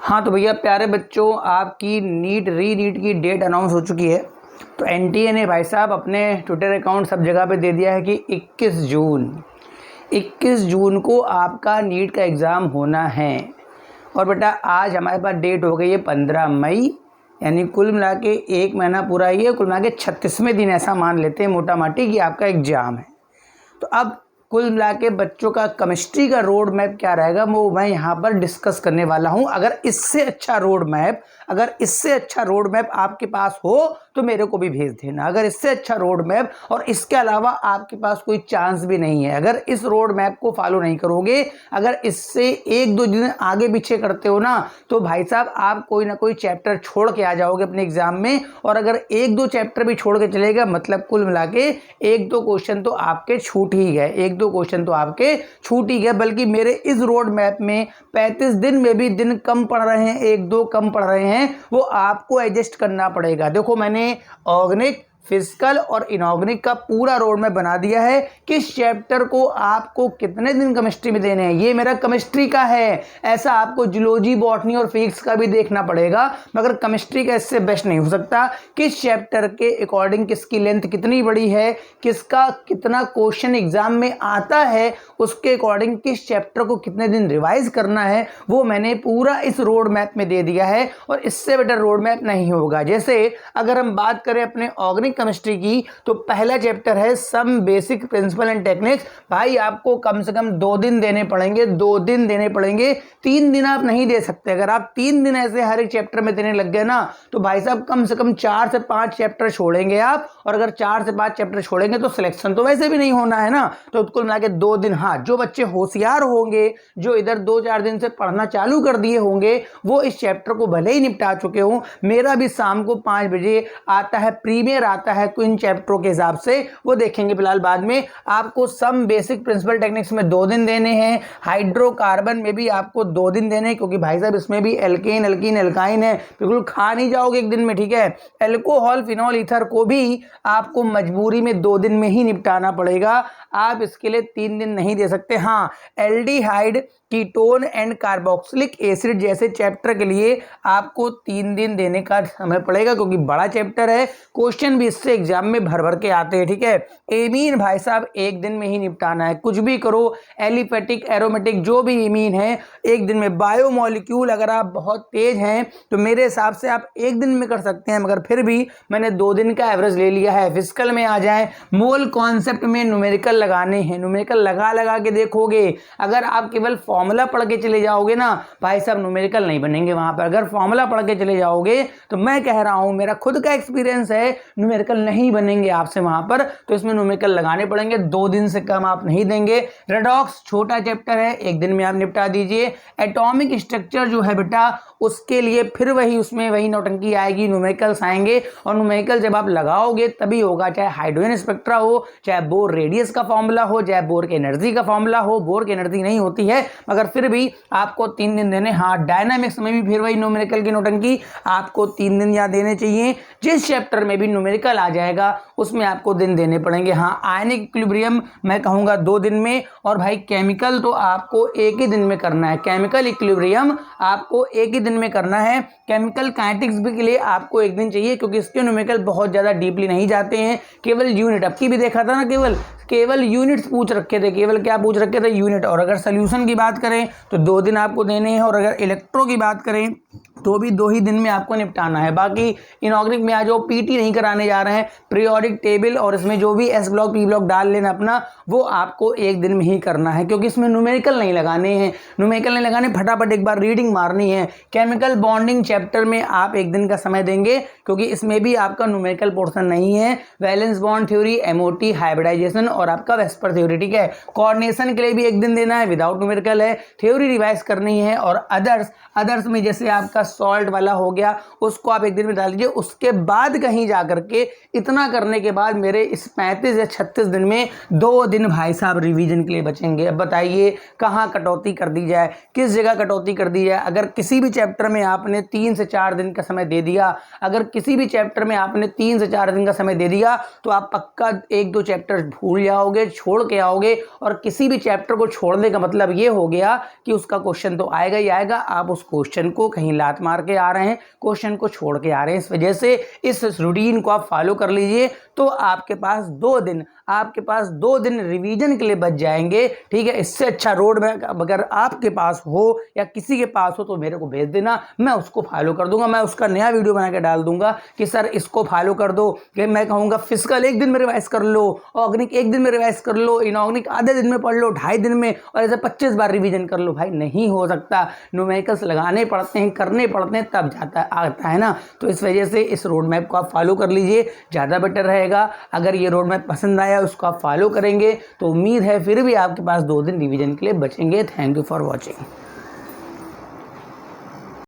हाँ तो भैया प्यारे बच्चों, आपकी नीट की डेट अनाउंस हो चुकी है। तो एनटीए ने भाई साहब अपने ट्विटर अकाउंट सब जगह पे दे दिया है कि 21 जून को आपका नीट का एग्ज़ाम होना है। और बेटा आज हमारे पास डेट हो गई है 15 मई, यानी कुल मिला के एक महीना पूरा ही है। कुल मिला के 36वें दिन ऐसा मान लेते हैं मोटा माटी कि आपका एग्ज़ाम है। तो अब कुल मिला के बच्चों का केमिस्ट्री का रोड मैप क्या रहेगा वो मैं यहाँ पर डिस्कस करने वाला हूँ। अगर इससे अच्छा रोड मैप आपके पास हो तो मेरे को भी भेज देना। अगर इससे अच्छा रोड मैप और इसके अलावा आपके पास कोई चांस भी नहीं है, अगर इस रोड मैप को फॉलो नहीं करोगे, अगर इससे 1-2 दिन आगे पीछे करते हो ना, तो भाई साहब आप कोई ना कोई चैप्टर छोड़ के आ जाओगे अपने एग्जाम में। और अगर 1-2 चैप्टर भी छोड़ के चलेगा, मतलब कुल मिला के 1-2 क्वेश्चन तो आपके छूट ही गए, बल्कि मेरे इस रोड मैप में 35 दिन में भी दिन कम पड़ रहे हैं, 1-2 कम पड़ रहे हैं, वो आपको एडजस्ट करना पड़ेगा। देखो मैंने ऑर्गेनिक, फिजिकल और इनऑर्गेनिक का पूरा रोड मैप बना दिया है। किस चैप्टर को आपको कितने दिन केमिस्ट्री में देने हैं, ये मेरा केमिस्ट्री का है। ऐसा आपको जूलॉजी, बॉटनी और फिजिक्स का भी देखना पड़ेगा, मगर केमिस्ट्री का इससे बेस्ट नहीं हो सकता। किस चैप्टर के अकॉर्डिंग किसकी लेंथ कितनी बड़ी है, किसका कितना क्वेश्चन एग्जाम में आता है, उसके अकॉर्डिंग किस चैप्टर को कितने दिन रिवाइज करना है, वो मैंने पूरा इस रोड मैप में दे दिया है। और इससे बेटर रोड मैप नहीं होगा। जैसे अगर हम बात करें अपने ऑर्गेनिक केमिस्ट्री की, तो पहला चैप्टर है some basic principle and techniques. भाई आपको कम से कम 2 दिन देने पड़ेंगे, 3 दिन आप नहीं दे सकते। अगर आप 3 दिन ऐसे हर एक चैप्टर में देने लग गए ना, तो भाई साहब कम से कम 4 से 5 चैप्टर छोड़ेंगे आप। और अगर 4 से 5 चैप्टर छोड़ेंगे तो सिलेक्शन तो वैसे भी नहीं होना है ना। तो कुल मिला के 2 दिन। हाँ, जो बच्चे होशियार होंगे, जो इधर 2-4 दिन से पढ़ना चालू कर दिए होंगे, वो इस चैप्टर को भले ही निपटा चुके हों। मेरा भी शाम को 5 बजे आता है, प्रीमियर आता है इन चैप्टरों के हिसाब से, वो देखेंगे फिलहाल बाद में। आपको सम बेसिक प्रिंसिपल टेक्निक्स में 2 दिन देने हैं। हाइड्रोकार्बन में भी आपको 2 दिन देने हैं, क्योंकि भाई साहब इसमें भी एल्केन, एल्कीन, एल्काइन है, बिल्कुल खा नहीं जाओगे एक दिन में, ठीक है। एल्कोहल, फिनॉल, ईथर को भी आपको मजबूरी में 2 दिन में ही निपटाना पड़ेगा। आप इसके लिए 3 दिन नहीं दे सकते। हाँ, aldehyde, ketone and carboxylic acid जैसे चैप्टर के लिए आपको 3 दिन देने का समय पड़ेगा, क्योंकि बड़ा चैप्टर है। क्वेश्चन भी इससे एग्जाम में भर के आते हैं, ठीक है। एमीन भाई साहब 1 दिन में ही निपटाना है, कुछ भी करो, एलिफेटिक, एरोमेटिक, जो भी एमीन है 1 दिन में। बायोमोलिक्यूल अगर आप बहुत तेज हैं तो मेरे हिसाब से आप 1 दिन में कर सकते हैं, मगर फिर भी मैंने 2 दिन का एवरेज ले लिया है। फिजिकल में आ जाए, मोल कॉन्सेप्ट में न्यूमेरिकल लगाने हैं, न्यूमेरिकल लगा के देखोगे। अगर आप केवल फॉर्मूला पढ़ के चले जाओगे ना भाई साहब, न्यूमेरिकल नहीं बनेंगे वहां पर। अगर फॉर्मूला पढ़ के चले जाओगे तो मैं कह रहा हूं, मेरा खुद का एक्सपीरियंस है, न्यूमेरिकल नहीं बनेंगे आपसे वहां पर। तो इसमें न्यूमेरिकल लगाने पड़ेंगे, 2 दिन से कम आप नहीं देंगे। रेडॉक्स छोटा चैप्टर है, 1 दिन में आप निपटा दीजिए। एटॉमिक स्ट्रक्चर जो है बेटा, उसके लिए फिर उसमें वही नौटंकी आएगी, न्यूमेरिकल्स आएंगे। और न्यूमेरिकल जब आप लगाओगे तभी होगा, चाहे हाइड्रोजन स्पेक्ट्रा हो, चाहे बोर रेडियस का फॉर्मूला हो, चाहे बोर की एनर्जी का फॉर्मूला हो। बोर की एनर्जी नहीं होती है, मगर फिर भी आपको 3 दिन देने। हाँ, डायनामिक्स में भी फिर वही न्यूमेरिकल की नौटंकी, आपको 3 दिन यहाँ देने चाहिए। जिस चैप्टर में भी न्यूमेरिकल आ जाएगा उसमें आपको दिन देने पड़ेंगे। हाँ, आयनिक इक्विलिब्रियम मैं कहूँगा 2 दिन में। और भाई केमिकल तो आपको 1 ही दिन में करना है, केमिकल इक्विलिब्रियम आपको 1 ही दिन में करना है। केमिकल काइनेटिक्स भी के लिए आपको 1 दिन चाहिए, क्योंकि इसके न्यूमेरिकल बहुत ज़्यादा डीपली नहीं जाते हैं, केवल यूनिट। अब की भी देखा था ना, केवल यूनिट्स पूछ रखे थे, केवल क्या पूछ रखे थे, यूनिट। और अगर सोल्यूशन की बात करें तो 2 दिन आपको देने हैं। और अगर इलेक्ट्रो की बात करें तो भी 2 ही दिन में आपको निपटाना है। बाकी इनऑर्गेनिक में आ जाओ, पीटी नहीं कराने जा रहे हैं, पीरियोडिक टेबल और इसमें जो भी एस ब्लॉक, पी ब्लॉक डाल लेना अपना, वो आपको 1 दिन में ही करना है, क्योंकि इसमें न्यूमेरिकल नहीं लगाने हैं। फटाफट एक बार रीडिंग मारनी है। केमिकल बॉन्डिंग चैप्टर में आप 1 दिन का समय देंगे, क्योंकि इसमें भी आपका न्यूमेरिकल पोर्शन नहीं है। Valence bond theory, MOT, hybridization और आपका वेस्पर थ्योरी, ठीक है। कोऑर्डिनेशन के लिए भी 1 दिन देना है, विदाउट न्यूमेरिकल है। थ्योरी रिवाइज करनी है। और अदर्स में जैसे आपका सॉल्ट वाला हो गया, उसको आप एक दिन में डाल दीजिए। उसके बाद कहीं जा करके इतना करने के बाद मेरे इस 35 या 36 दिन में 2 दिन भाई साहब रिवीजन के लिए बचेंगे। अब बताइए कहाँ कटौती कर दी जाए, किस जगह कटौती कर दी जाए। अगर किसी भी चैप्टर में आपने 3 से 4 दिन का समय दे दिया, अगर किसी भी चैप्टर में आपने 3 से 4 दिन का समय दे दिया तो आप पक्का 1-2 चैप्टर भूल जाओगे, छोड़ के आओगे। और किसी भी चैप्टर को छोड़ने का मतलब ये हो गया कि उसका क्वेश्चन तो आएगा ही आएगा, आप उस क्वेश्चन को कहीं लात मार के आ रहे हैं, क्वेश्चन को छोड़ के आ रहे हैं। इस वजह से इस रूटीन को आप फॉलो कर लीजिए, तो आपके पास 2 दिन रिवीजन के लिए बच जाएंगे। ठीक है, इससे अच्छा रोड मैप अगर आपके पास हो या किसी के पास हो तो मेरे को भेज देना, मैं उसको फॉलो कर दूंगा। मैं उसका नया वीडियो बना के डाल दूंगा कि सर इसको फॉलो कर दो। कि मैं कहूँगा फिजिकल 1 दिन में रिवाइज कर लो, ऑर्गेनिक 1 दिन में रिवाइज कर लो, इनऑर्गेनिक आधे दिन में पढ़ लो, 2.5 दिन में, और ऐसे 25 बार रिवीजन कर लो। भाई नहीं हो सकता, न्यूमेरिकल्स लगाने पड़ते हैं, करने पड़ते हैं, तब आता है ना। तो इस वजह से इस रोड मैप को आप फॉलो कर लीजिए, ज़्यादा बेटर रहेगा। अगर ये रोड मैप पसंद आया, उसको आप फॉलो करेंगे तो उम्मीद है फिर भी आपके पास 2 दिन रिवीजन के लिए बचेंगे। Thank you for watching.